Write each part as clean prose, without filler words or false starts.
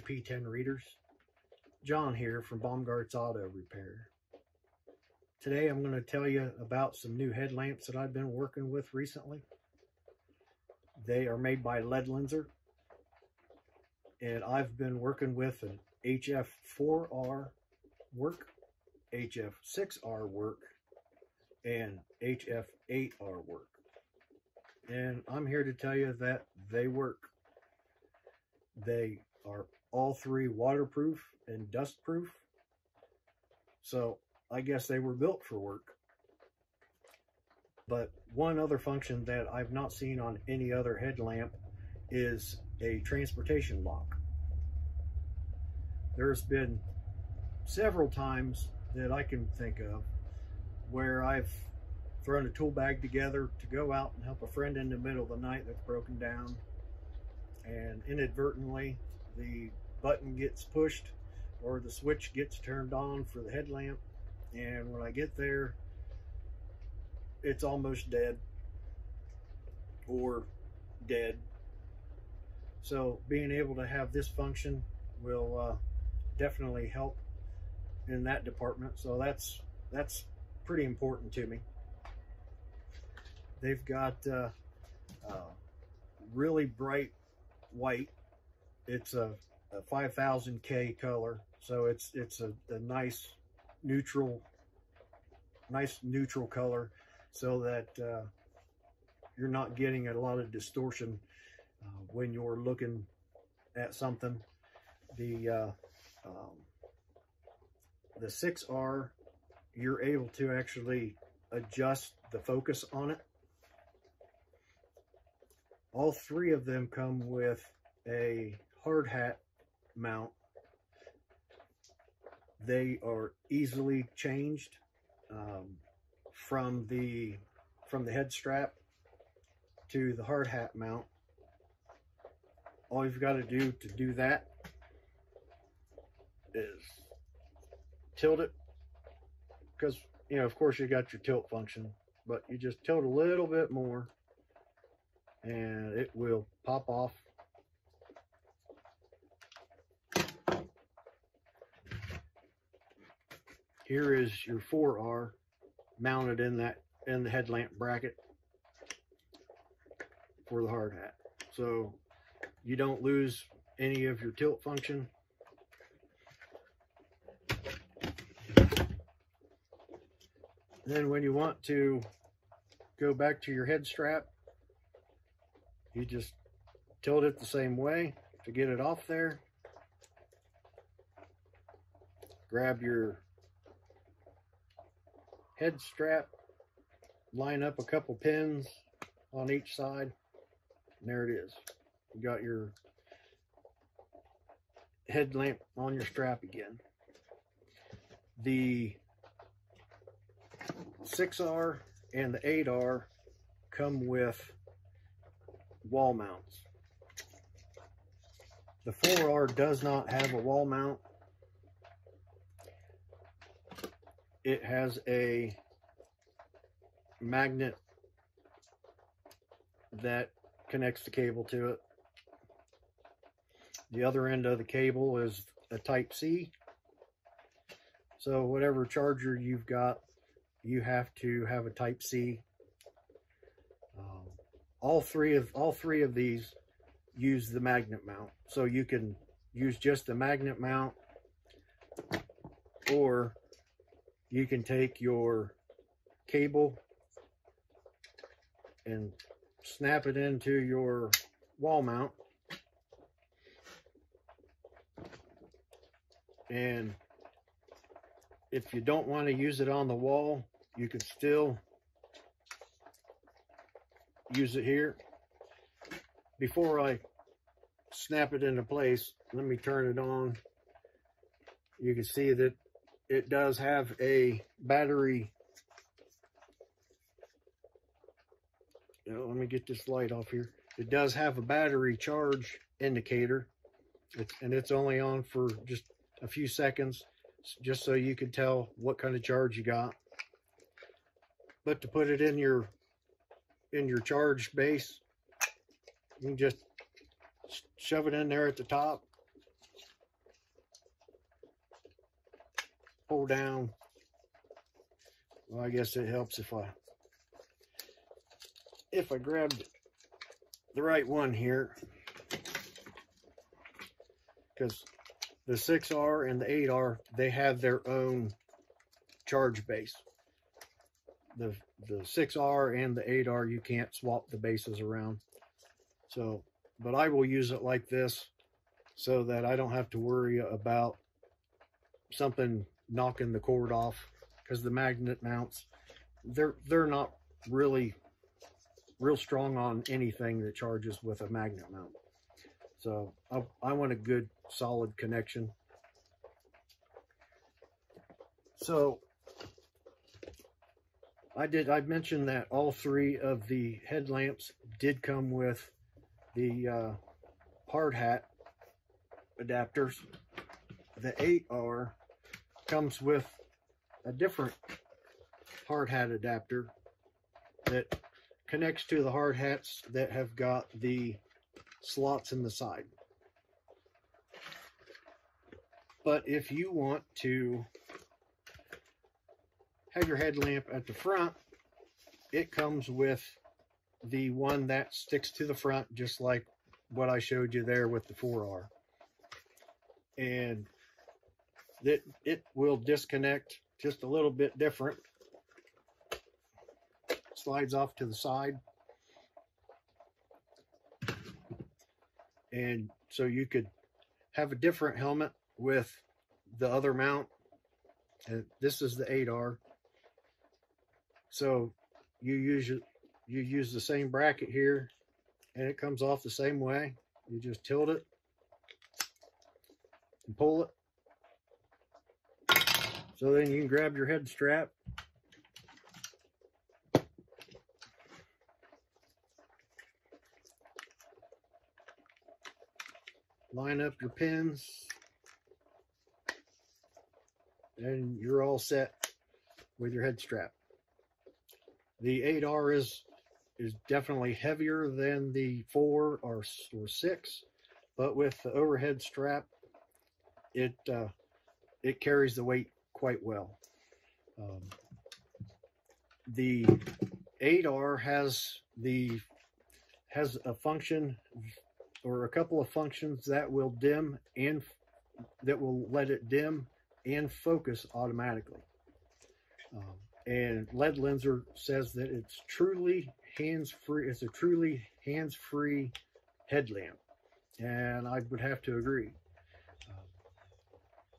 P10 readers. John here from Baumgardt's Auto Repair. Today I'm going to tell you about some new headlamps that I've been working with recently. They are made by Ledlenser, and I've been working with an HF4R Work, HF6R Work, and HF8R Work. And I'm here to tell you that they work. They are all three waterproof and dustproof, so I guess they were built for work. But one other function that I've not seen on any other headlamp is a transportation lock. There's been several times that I can think of where I've thrown a tool bag together to go out and help a friend in the middle of the night that's broken down, and inadvertently the button gets pushed or the switch gets turned on for the headlamp, and when I get there it's almost dead or dead. So being able to have this function will definitely help in that department, so that's pretty important to me. They've got really bright white. It's a 5000K color, so it's a nice neutral color, so that you're not getting a lot of distortion when you're looking at something. The 6R, you're able to actually adjust the focus on it. All three of them come with a hard hat mount. They are easily changed from the head strap to the hard hat mount. All you've got to do that is tilt it, because of course you got your tilt function, but you just tilt a little bit more and it will pop off. Here is your 4R mounted in the headlamp bracket for the hard hat, so you don't lose any of your tilt function. Then when you want to go back to your head strap, you just tilt it the same way to get it off there. Grab your head strap, line up a couple pins on each side, and there it is. You got your headlamp on your strap again. The 6R and the 8R come with wall mounts. The 4R does not have a wall mount. It has a magnet that connects the cable to it. The other end of the cable is a Type C. So whatever charger you've got, you have to have a Type C. All three of these use the magnet mount, so you can use just the magnet mount, or you can take your cable and snap it into your wall mount, and if you don't want to use it on the wall, you can still use it here. Before I snap it into place, let me turn it on. You can see that it does have a battery. Let me get this light off here. It does have a battery charge indicator, and it's only on for just a few seconds, just so you can tell what kind of charge you got. But to put it in your charge base, you can just shove it in there at the top, pull down. Well, I guess it helps if I grab the right one here, because the 6R and the 8R, they have their own charge base. The 6R and the 8R, you can't swap the bases around. So, but I will use it like this so that I don't have to worry about something knocking the cord off, because the magnet mounts, they're not really real strong on anything that charges with a magnet mount. So I want a good solid connection. So I mentioned that all three of the headlamps did come with the hard hat adapters. The 8R comes with a different hard hat adapter that connects to the hard hats that have got the slots in the side. But if you want to have your headlamp at the front, it comes with the one that sticks to the front, just like what I showed you there with the 4R. And it will disconnect just a little bit different. Slides off to the side. And so you could have a different helmet with the other mount. And this is the 8R. So you use the same bracket here, and it comes off the same way. You just tilt it and pull it. So then you can grab your head strap, line up your pins, and you're all set with your head strap. The 8R is definitely heavier than the 4 or 6, but with the overhead strap, it carries the weight quite well. The 8R has a function, or a couple of functions, that will dim and that will let it dim and focus automatically. And Ledlenser says that it's truly hands-free. It's a truly hands-free headlamp, and I would have to agree.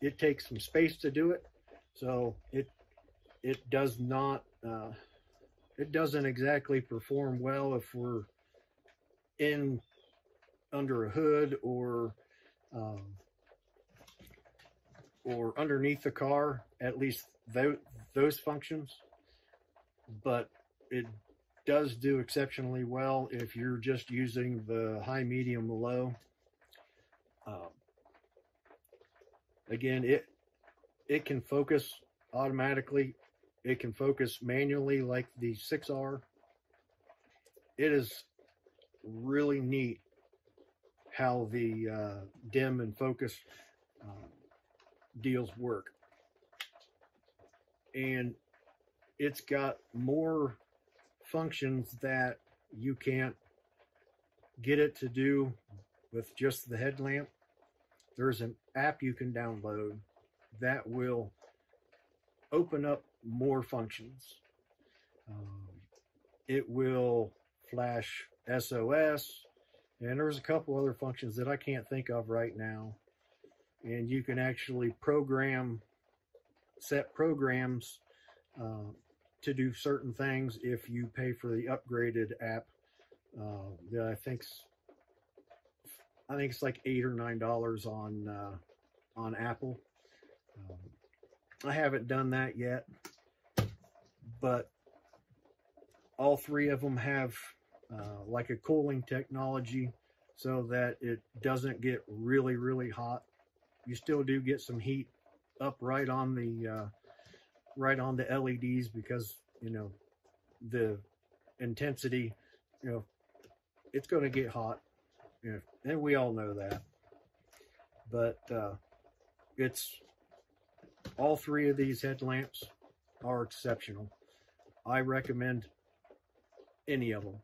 It takes some space to do it, so it does not. It doesn't exactly perform well if we're under a hood or underneath the car. At least those functions, but it does do exceptionally well if you're just using the high, medium, low. Again, it can focus automatically. It can focus manually like the 6R. It is really neat how the dim and focus deals work. And it's got more functions that you can't get it to do with just the headlamp. There's an app you can download that will open up more functions. It will flash SOS, and there's a couple other functions that I can't think of right now. And you can actually set programs to do certain things if you pay for the upgraded app. That I think it's like $8 or $9 on Apple. I haven't done that yet, but all three of them have like a cooling technology so that it doesn't get really, really hot. You still do get some heat up right on the LEDs, because the intensity, it's going to get hot, and we all know that. But it's all three of these headlamps are exceptional. I recommend any of them.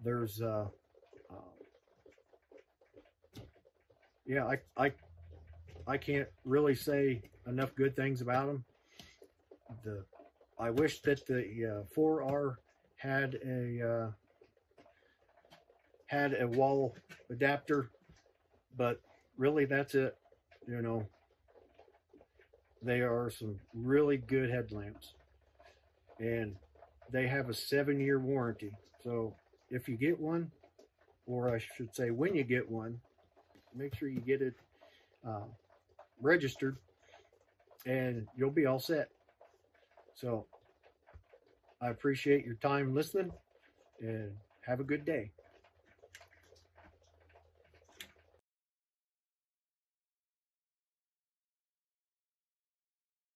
There's yeah, I can't really say enough good things about them. I wish that the 4R had a wall adapter, but really that's it. You know, they are some really good headlamps, and they have a 7-year warranty. So if you get one, or I should say when you get one, make sure you get it registered, and you'll be all set. So I appreciate your time listening, and have a good day.